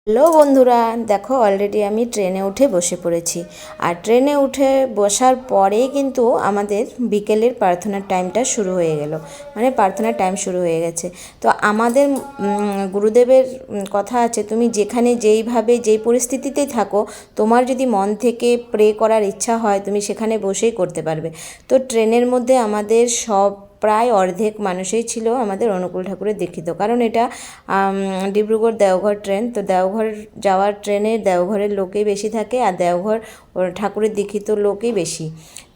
Hello বন্ধুরা, দেখো already আমি ট্রেনে উঠে বসে পড়েছি। আর ট্রেনে উঠে বসার পরেই কিন্তু আমাদের বিকেলের প্রার্থনার টাইমটা শুরু হয়ে গেল, মানে প্রার্থনার টাইম শুরু হয়ে গেছে। তো আমাদের গুরুদেবের কথা আছে, তুমি যেখানে যেইভাবে যেই পরিস্থিতিতেই থাকো, তোমার যদি মন থেকে প্রে করার ইচ্ছা হয় তুমি সেখানে বসেই করতে পারবে। তো ট্রেনের মধ্যে আমাদের সব প্রায় অর্ধেক মানুষই ছিল আমাদের অনুকূল ঠাকুরের দীক্ষিত, কারণ এটা ডিব্রুগড় দেওঘর ট্রেন। তো দেওঘর যাওয়ার ট্রেনে দেওঘরের লোকেই বেশি থাকে, আর দেওঘর ঠাকুরের দীক্ষিত লোকই বেশি।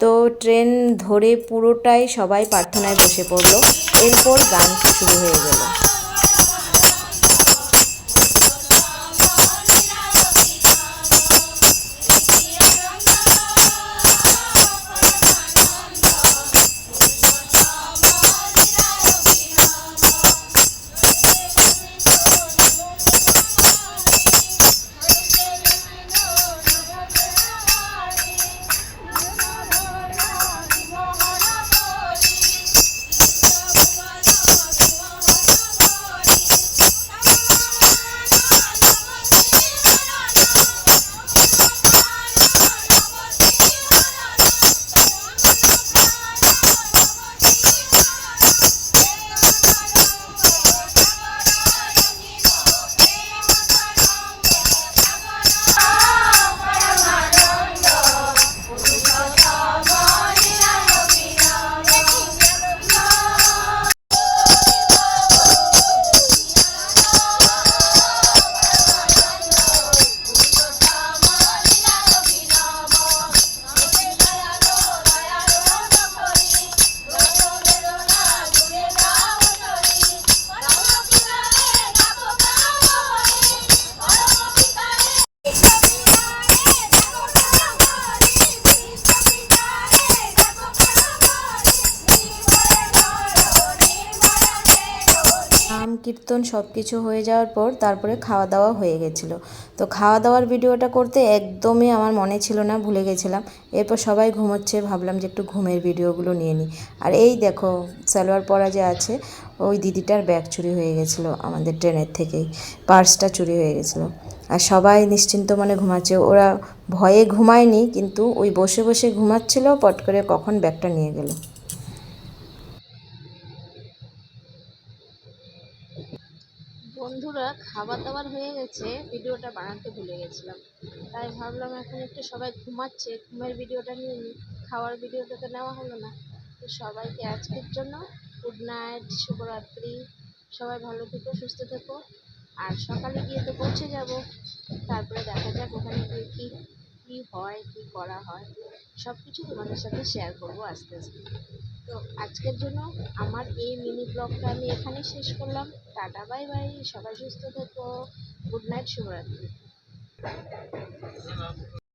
তো ট্রেন ধরে পুরোটাই সবাই প্রার্থনায় বসে পড়লো। এরপর গান শুরু হয়ে গেল। নাম কীর্তন সব কিছু হয়ে যাওয়ার পর তারপরে খাওয়া দাওয়া হয়ে গেছিলো। তো খাওয়া দাওয়ার ভিডিওটা করতে একদমই আমার মনে ছিল না, ভুলে গেছিলাম। এরপর সবাই ঘুমোচ্ছে, ভাবলাম যে একটু ঘুমের ভিডিওগুলো নিয়ে নিই। আর এই দেখো সালোয়ার পরা যে আছে, ওই দিদিটার ব্যাগ চুরি হয়ে গেছিলো আমাদের ট্রেনের থেকেই, পার্সটা চুরি হয়ে গেছিলো। আর সবাই নিশ্চিন্ত মনে ঘুমাচ্ছে, ওরা ভয়ে ঘুমায়নি, কিন্তু ওই বসে বসে ঘুমাচ্ছিল, পট করে কখন ব্যাগটা নিয়ে গেল। বন্ধুরা, খাবার দাবার হয়ে গেছে, ভিডিওটা বানাতে ভুলে গেছিলাম। তাই ভাবলাম এখন একটু সবাই ঘুমাচ্ছে, ঘুমের ভিডিওটা নিয়ে নিই। খাওয়ার ভিডিওটা তো নেওয়া হলো না। তো সবাইকে আজকের জন্য গুড নাইট, শুভরাত্রি। সবাই ভালো থেকো, সুস্থ থেকো। আর সকালে গিয়ে তো পৌঁছে যাব, তারপরে দেখা যাক ওখানে গিয়ে কী কী হয়, কী করা হয়, সব কিছু তোমাদের সাথে শেয়ার করবো আস্তে আস্তে। তো আজকের জন্য আমার এই মিনি ব্লগটা আমি এখানে শেষ করলাম। টাটা, বাই বাই, সবাই সুস্থ থেকো। গুড নাইট, শুভরাত্রি।